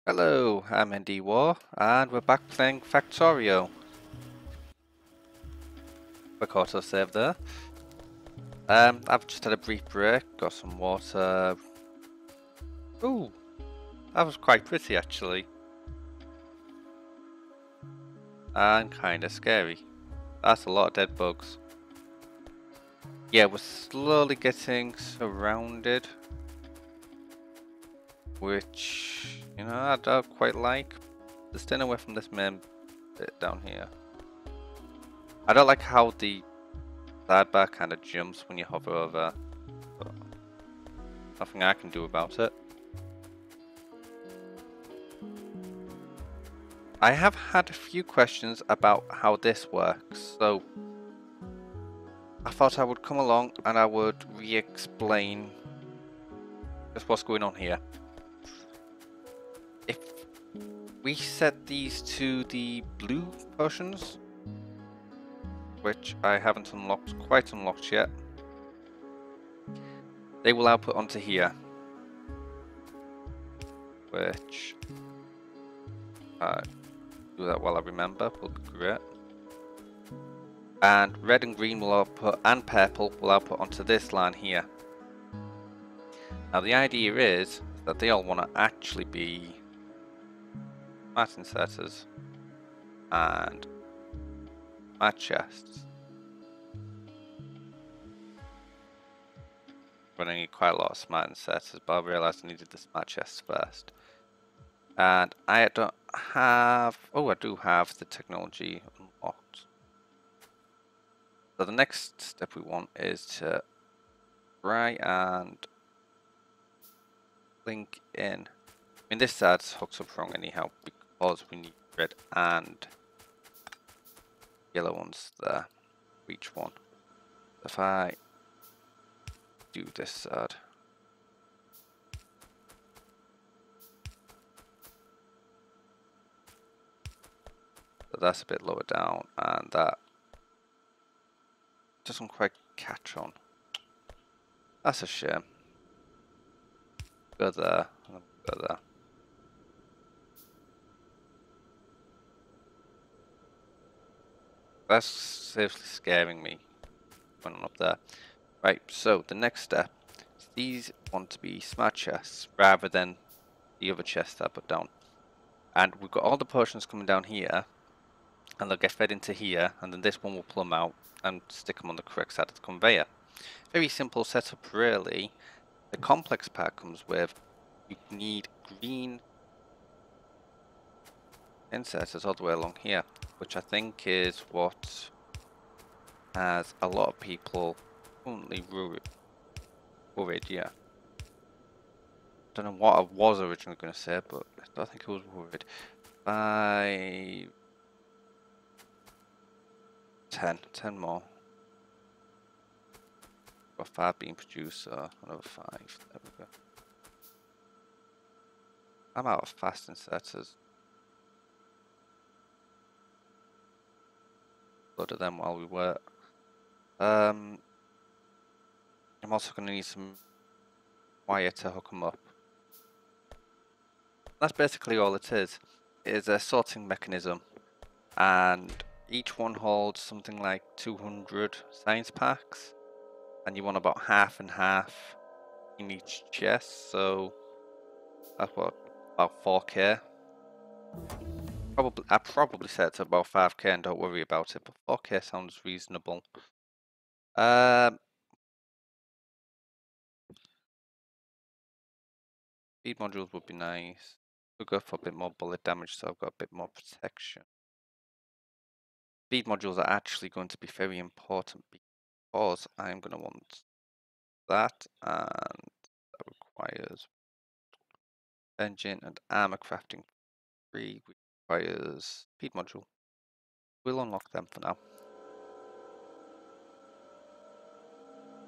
Hello, I'm Andy War, and we're back playing Factorio. Quick auto save there. I've just had a brief break, got some water. Ooh, that was quite pretty actually, and kinda scary. That's a lot of dead bugs. Yeah, we're slowly getting surrounded, which, I don't quite like. Just staying away from this main bit down here. I don't like how the sidebar kind of jumps when you hover over, but nothing I can do about it. I have had a few questions about how this works, so I thought I would come along and I would re-explain just what's going on here. If we set these to the blue potions, which I haven't quite unlocked yet, they will output onto here, which do that while I remember, will be great. And red and green will output, and purple will output onto this line here. Now the idea is that they all want to actually be smart inserters and smart chests. But I need quite a lot of smart inserters, but I realised I needed the smart chests first. And I don't have... Oh, I do have the technology unlocked. So the next step we want is to try and link in. I mean, this side's hooked up wrong anyhow because we need red and yellow ones there for each one. If I do this side, so that's a bit lower down, and that doesn't quite catch on. That's a shame. Go there, and go there. That's seriously scaring me going up there. Right, so the next step is these want to be smart chests rather than the other chests that I put down. And we've got all the potions coming down here, and they'll get fed into here, and then this one will pull them out and stick them on the correct side of the conveyor. Very simple setup really. The complex part comes with you need green inserters all the way along here, which I think is what has a lot of people currently worried, yeah. Don't know what I was originally going to say, but I don't think I was worried. 5, 10 more. Got 5 being produced, so another 5. There we go. I'm out of fast inserters. Load of them while we work. I'm also going to need some wire to hook them up. That's basically all it is. It is a sorting mechanism, and each one holds something like 200 science packs, and you want about half and half in each chest, so that's what, about 4k. I probably set it to about 5k and don't worry about it, but 4k sounds reasonable. Speed modules would be nice. We'll go for a bit more bullet damage, so I've got a bit more protection. Speed modules are actually going to be very important because I'm going to want that, and that requires engine and armor crafting 3, which requires speed module. We'll unlock them for now.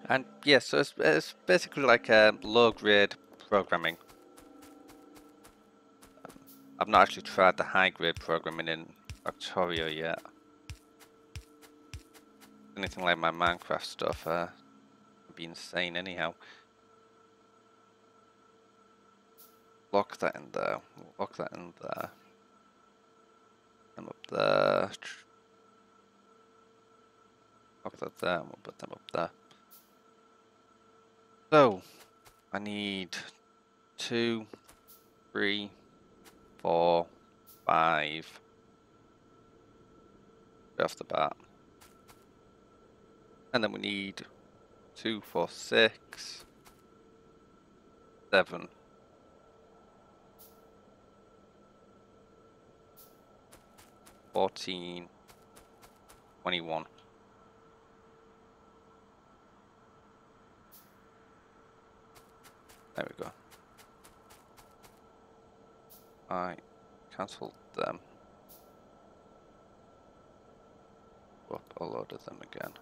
And yeah, so it's basically like low grade programming. I've not actually tried the high grade programming in Factorio yet. Anything like my Minecraft stuff would be insane anyhow. lock that in there. We'll lock that in there. Them up there. Lock that there, and we'll put them up there. So, I need 2, 3, 4, 5 right off the bat. And then we need 2, 4, 6, 7. 14, 21. There we go. I cancelled them. Up a load of them again.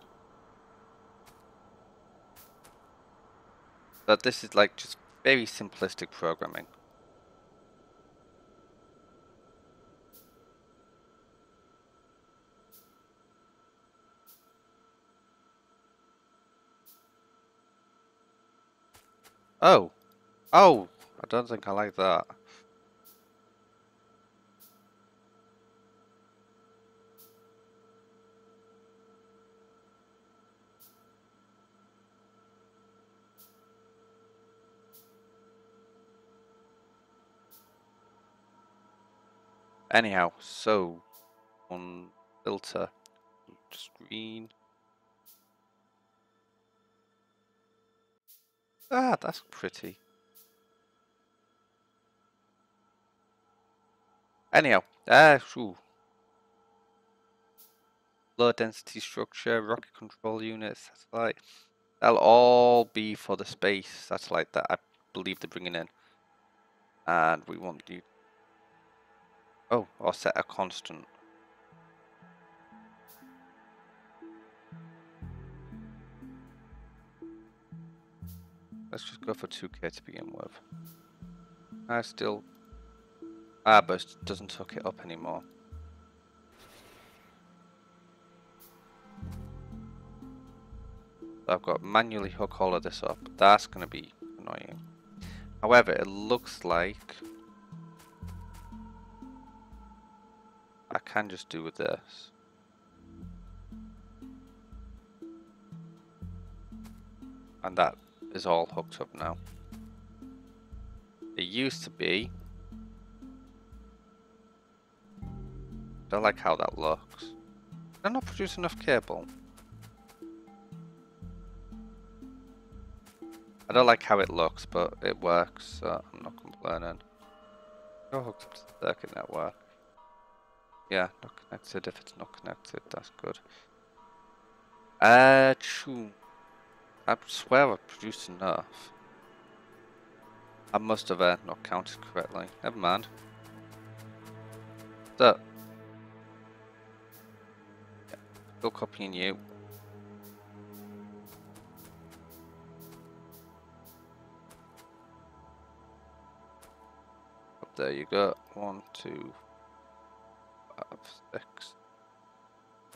But this is like just very simplistic programming. Oh! Oh! I don't think I like that. Anyhow, so on filter screen. Ah, that's pretty. Anyhow, low density structure, rocket control units, satellite. That'll all be for the space satellite that I believe they're bringing in. And we want you. Oh, or set a constant. Let's just go for 2K to begin with. I still. Ah, but it doesn't hook it up anymore. I've got to manually hook all of this up. That's going to be annoying. However, it looks like I can just do with this. And that is all hooked up now. It used to be. I don't like how that looks. Did I not produce enough cable? I don't like how it looks, but it works, so I'm not complaining. Go hooked up to the circuit network. Yeah, not connected. If it's not connected, that's good. True. I swear I produced enough. I must have not counted correctly. Never mind. So, yeah, still copying you. Up there you go. 1, 2, 5, 6.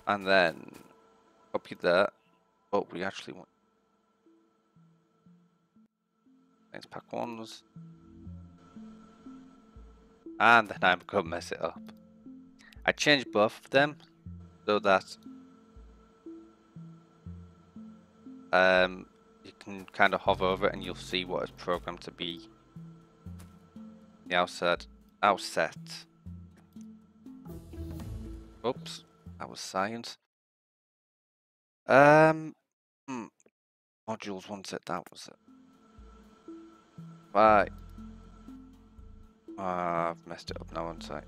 And then copy that. Oh, we actually want things pack ones. And then I'm gonna mess it up. I changed both of them so that you can kind of hover over it and you'll see what is programmed to be the outset. Oops, that was science. Modules once that was it. Right. I've messed it up now, one sec.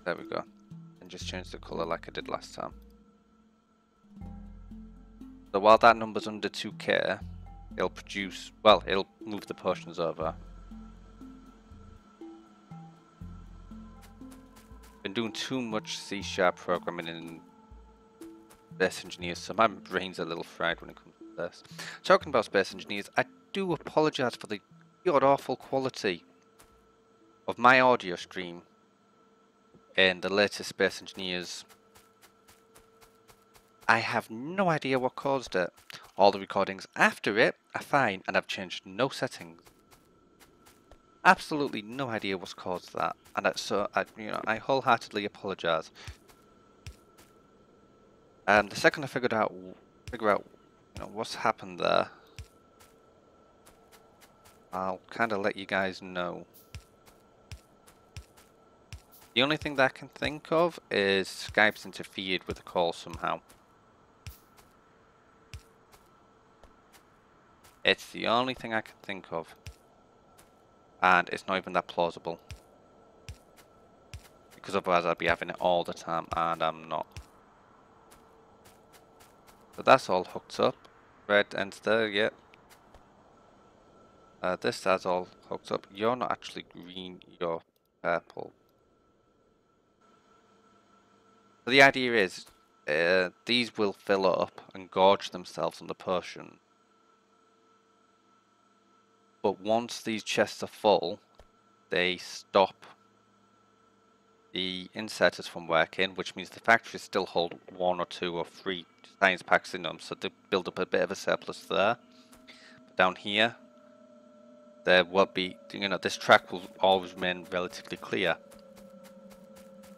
There we go. And just change the color like I did last time. So while that number's under 2K, it'll produce, well, it'll move the portions over. Been doing too much C# programming in Space Engineers, so my brain's a little fried when it comes to this. Talking about Space Engineers, I do apologise for the god-awful quality of my audio stream in the latest Space Engineers I have no idea what caused it. All the recordings after it are fine, and I've changed no settings. Absolutely no idea what's caused that, and I wholeheartedly apologise. The second I figure out, what's happened there, I'll kind of let you guys know. The only thing that I can think of is Skype's interfered with the call somehow. It's the only thing I can think of. And it's not even that plausible. Because otherwise I'd be having it all the time, and I'm not. So that's all hooked up. Red ends there, yeah. This is all hooked up. You're not actually green, you're purple. So the idea is, these will fill up and gorge themselves on the potion. But once these chests are full, they stop the inserters from working, which means the factories still hold 1 or 2 or 3 science packs in them, so they build up a bit of a surplus there. But down here, there will be, this track will always remain relatively clear.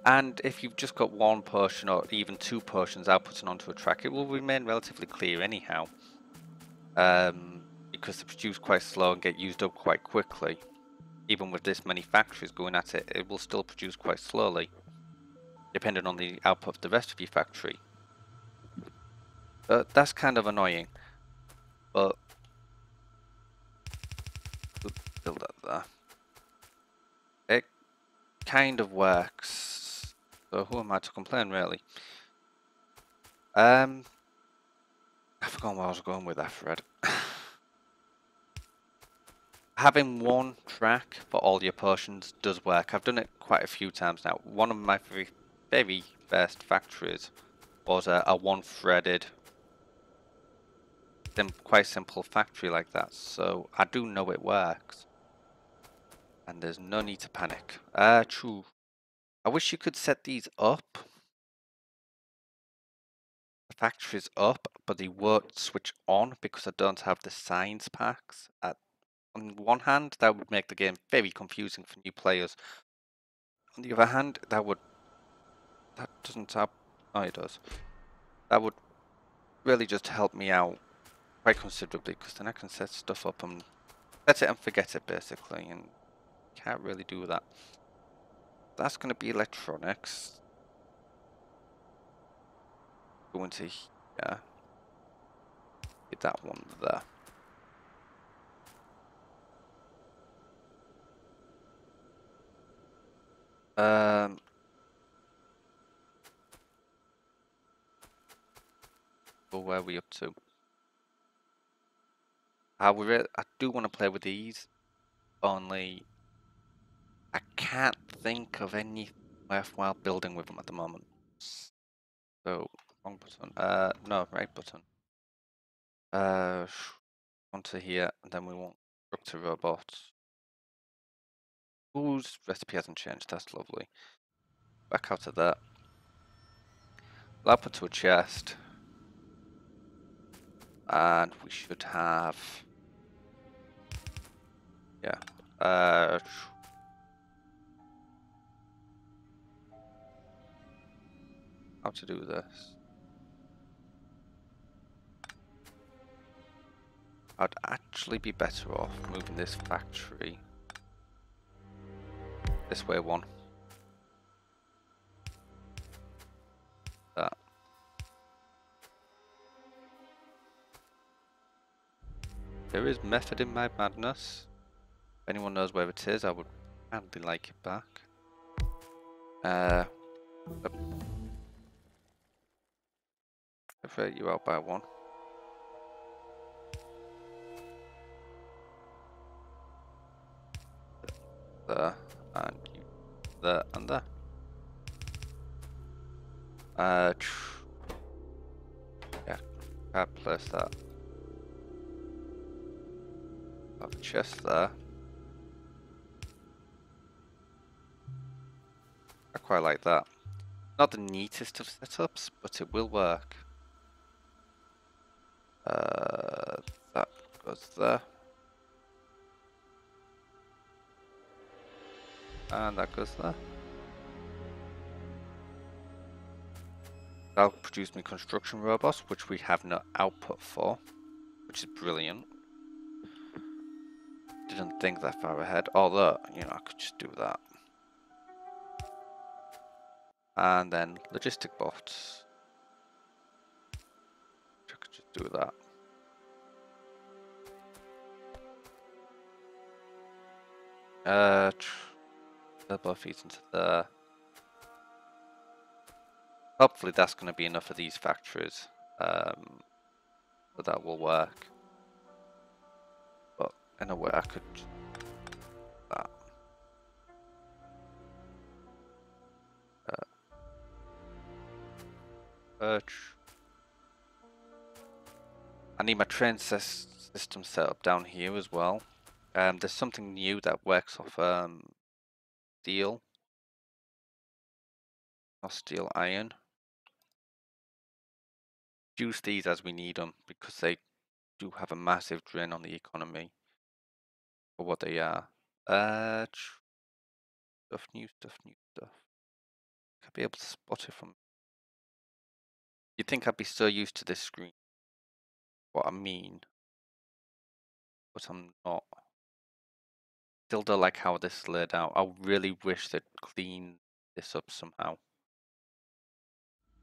And if you've just got 1 potion or even 2 potions outputting onto a track, it will remain relatively clear anyhow. Because they produce quite slow and get used up quite quickly. Even with this many factories going at it, it will still produce quite slowly, depending on the output of the rest of your factory. That's kind of annoying, but we'll build that there. It kind of works, so who am I to complain, really? I forgot where I was going with that, Fred. Having 1 track for all your potions does work. I've done it quite a few times now. One of my very first factories was a 1-threaded, quite simple factory like that, so I do know it works. And there's no need to panic. True. I wish you could set these up. The factory's up, but they won't switch on because I don't have the science packs. On one hand, that would make the game very confusing for new players. On the other hand, that doesn't have, oh it does. That would really just help me out quite considerably, because then I can set stuff up and set it and forget it basically, and can't really do that. That's going to be electronics. Go into here. Get that one there. Well, where are we up to? I do want to play with these, only I can't think of any worthwhile building with them at the moment. So, wrong button. No, right button. Onto here, and then we want constructor robots. Whose recipe hasn't changed? That's lovely. Back out of that. We'll output to a chest. And we should have, yeah, how to do this. I'd actually be better off moving this factory this way 1. That. There is method in my madness. If anyone knows where it is, I would badly like it back. Separate you out by 1. There, and you there and there. Yeah, can't place that. Have a chest there. I quite like that. Not the neatest of setups, but it will work. That goes there. And that goes there. That'll produce me construction robots, which we have no output for, which is brilliant. Didn't think that far ahead, although, you know, I could just do that. And then logistic bots. I could just do that. Turbo feeds into there. Hopefully that's going to be enough of these factories, so that will work. But in a way I could just do that. Perch. I need my train system set up down here as well. There's something new that works off steel, or steel iron. Use these as we need them because they do have a massive drain on the economy for what they are. Stuff, new stuff, new stuff. I'd be able to spot it from. You'd think I'd be so used to this screen. What I mean, but I'm not. Still don't like how this is laid out. I really wish they'd clean this up somehow.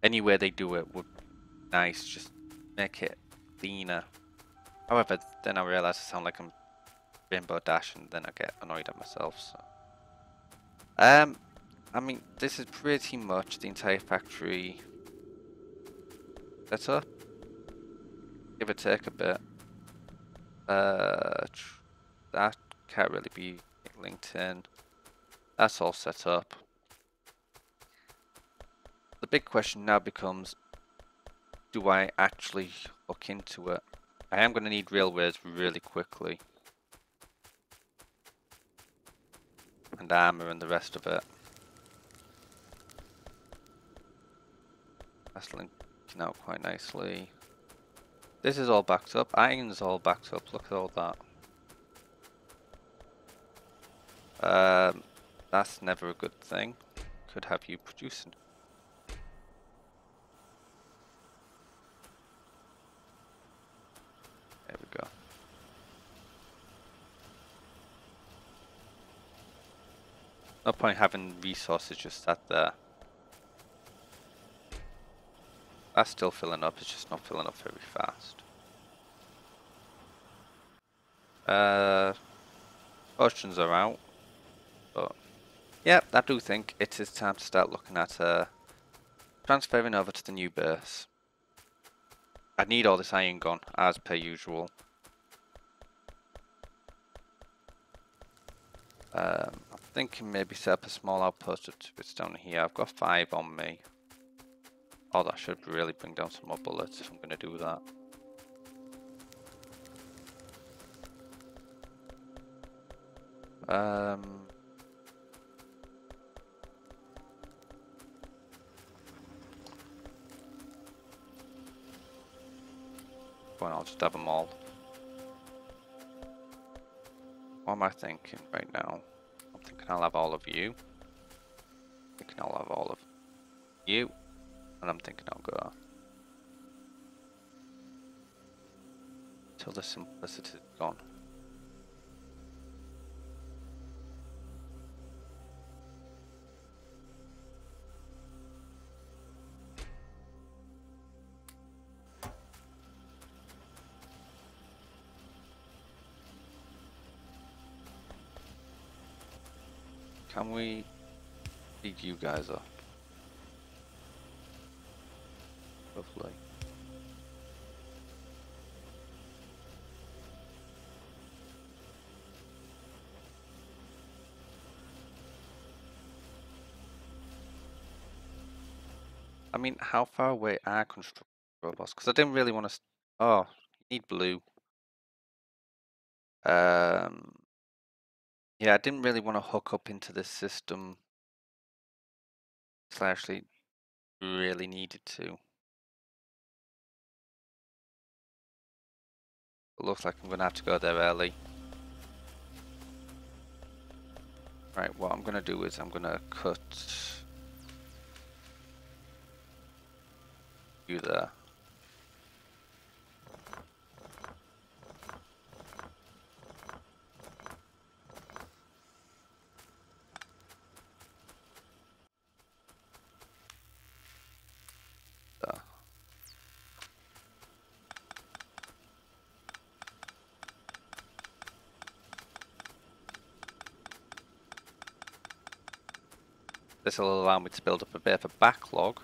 Any way they do it would be nice. Just make it cleaner. However, then I realise I sound like I'm Rainbow Dash, and then I get annoyed at myself. So, I mean, this is pretty much the entire factory setup. Give or take a bit. That can't really be linked in. That's all set up. The big question now becomes, do I actually look into it? I am going to need railways really quickly. And armor and the rest of it. That's linking out quite nicely. This is all backed up. Iron's all backed up. Look at all that. That's never a good thing. Could have you producing. There we go. No point having resources just sat there. That's still filling up, it's just not filling up very fast. Potions are out, but yeah, I do think it is time to start looking at transferring over to the new base. I need all this iron gone, as per usual. I'm thinking maybe set up a small outpost of turrets down here. I've got 5 on me. Oh, that should really bring down some more bullets if I'm going to do that. Well, I'll just have them all. What am I thinking right now? I'm thinking I'll have all of you. I'm thinking I'll have all of you. And I'm thinking I'll go till the simplicity is gone. Can we speed you guys up? Lovely. I mean, how far away are construction robots? Because I didn't really want to. Oh, you need blue. Yeah, I didn't really want to hook up into this system. So I actually really needed to. It looks like I'm going to have to go there early. Right, what I'm going to do is I'm going to cut you there. There. This will allow me to build up a bit of a backlog.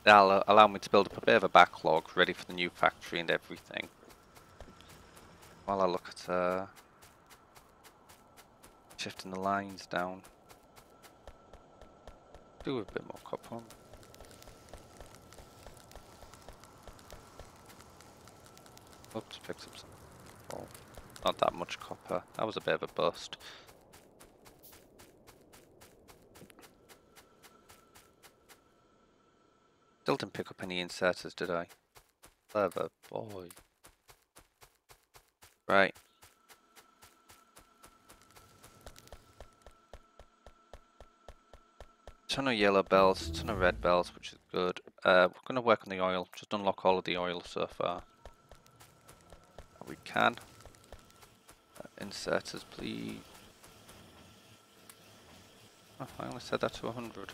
That'll allow me to build up a bit of a backlog ready for the new factory and everything. While I look at shifting the lines down. Do a bit more copper on. Oops, picked up some. Oh, not that much copper. That was a bit of a bust. Still didn't pick up any inserters, did I? Clever boy. Right. Ton of yellow bells, ton of red bells, which is good. We're going to work on the oil. Just unlock all of the oil so far. We can. Inserters, please. Oh, I only set that to 100.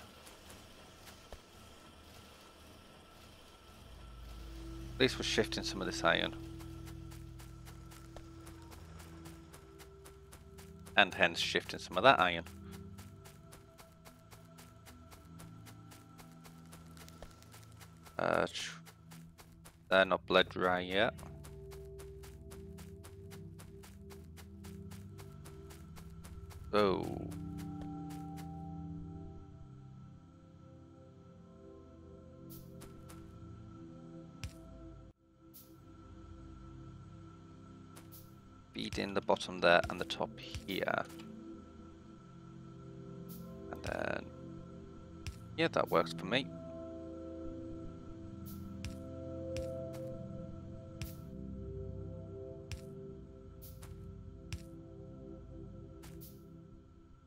At least we're shifting some of this iron. And hence shifting some of that iron. They're not bled dry yet. Oh. Feed in the bottom there and the top here. And then, yeah, that works for me.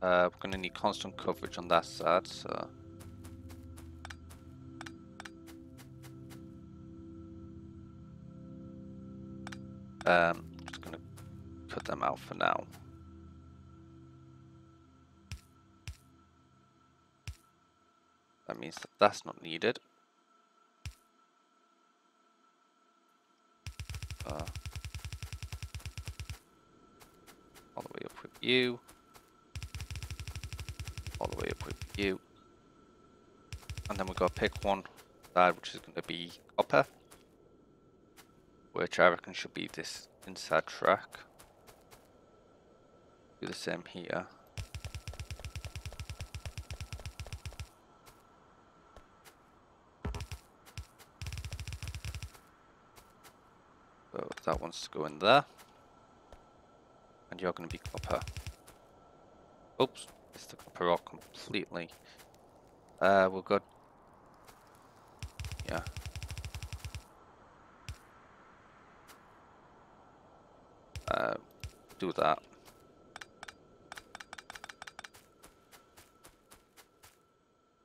We're going to need constant coverage on that side, so. Just going to cut them out for now. That means that that's not needed. All the way up with you. All the way up with you. And then we've got to pick one side, which is going to be copper. Which I reckon should be this inside track. Do the same here. So that wants to go in there. And you're going to be copper. Oops, it's the copper rock completely. We'll go. Yeah. Do that.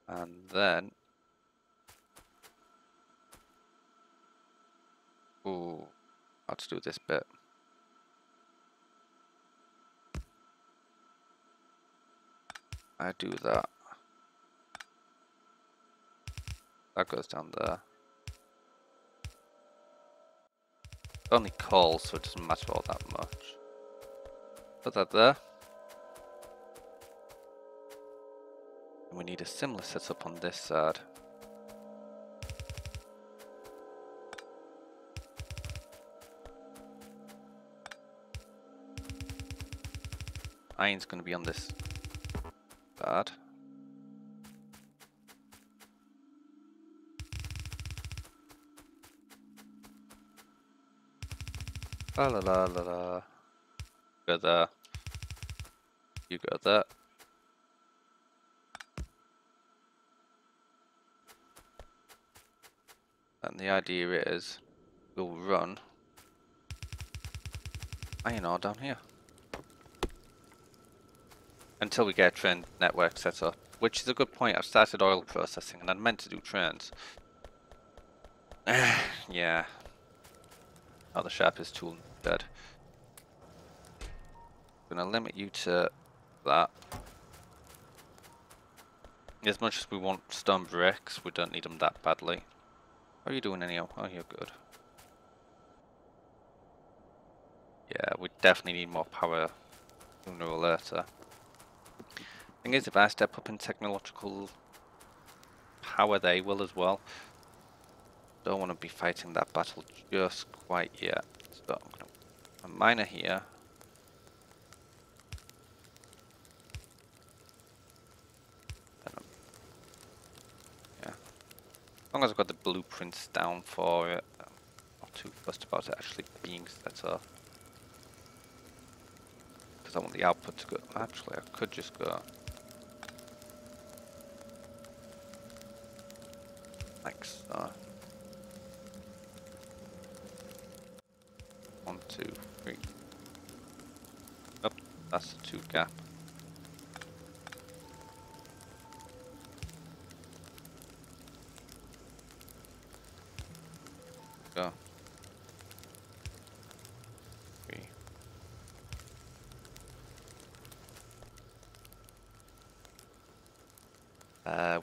And then. Ooh, let's do this bit. I do that. That goes down there. Only coal, so it doesn't matter all that much. Put that there. And we need a similar setup on this side. Iron's going to be on this side. La la la la la. go there. You go there. And the idea is we'll run iron ore down here until we get a train network set up, which is a good point. I've started oil processing and I meant to do trains. Yeah. Oh, the sharpest tool dead. I'm gonna limit you to that. As much as we want stone bricks, we don't need them that badly. How are you doing anyhow? Oh, you're good. Yeah, we definitely need more power sooner or later. Thing is, if I step up in technological power, they will as well. Don't want to be fighting that battle just quite yet. So I'm gonna put a miner here. Yeah. As long as I've got the blueprints down for it, I'm not too fussed about it actually being set up. Because I want the output to go. Actually, I could just go like so. 1, 2, 3. Oh, that's the 2 gap. Go. 3.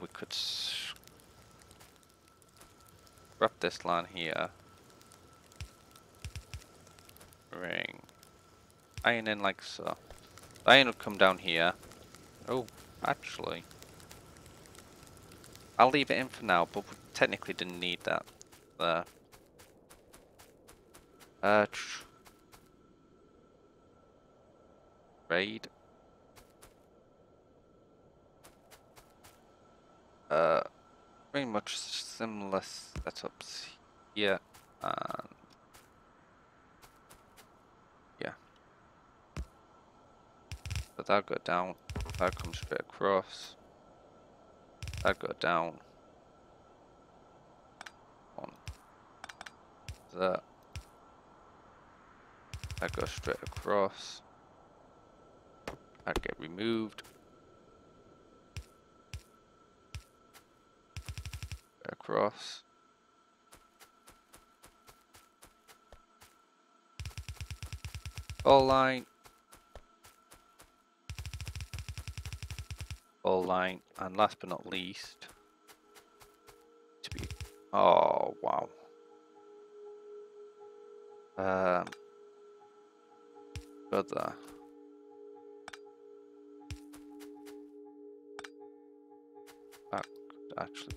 We could scrap this line here. Ring. Iron in like so. The iron would come down here. Oh, actually. I'll leave it in for now, but we technically didn't need that there. Trade. Pretty much similar setups here, and yeah. So that'll go down, that'll come straight across, that'll go down, on that, that'll go straight across, that'll get removed, across. All line, and last but not least, to be, oh wow. Go there. That could actually.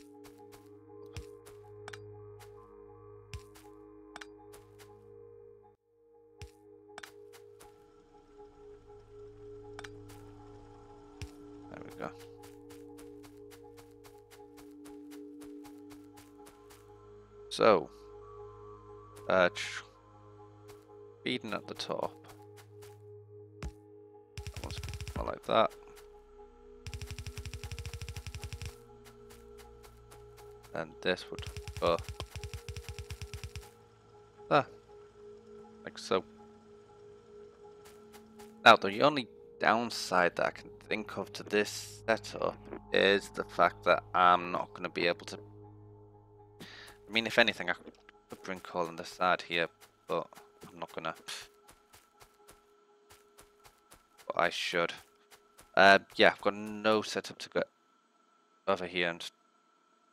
There we go. So, feeding at the top. That must be more like that. And this would go there, like so. Now, the only downside that I can think of to this setup is the fact that I'm not going to be able to. I mean, if anything, I could bring coal on the side here, but I'm not gonna. But I should. Yeah, I've got no setup to go over here and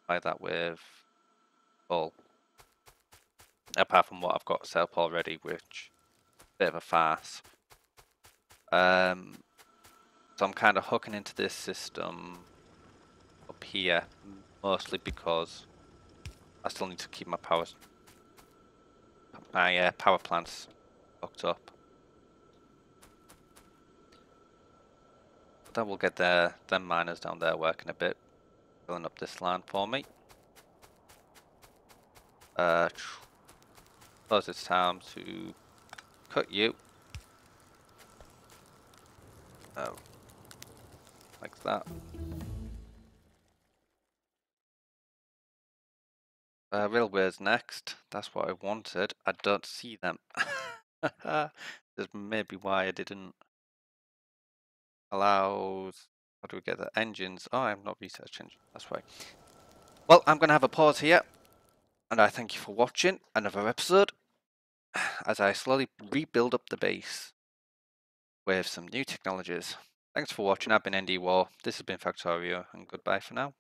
buy that with coal. Apart from what I've got set up already, which is a bit of a farce. So I'm kind of hooking into this system up here, mostly because I still need to keep my power plants hooked up. But that will get them miners down there working a bit, filling up this land for me. Suppose it's time to cut you. like that. Railways next. That's what I wanted. I don't see them. That's maybe why I didn't allow. How do we get the engines? Oh, I'm not research engine. That's why. Well, I'm going to have a pause here, and I thank you for watching another episode as I slowly rebuild up the base with some new technologies. Thanks for watching. I've been ND War. This has been Factorio, and goodbye for now.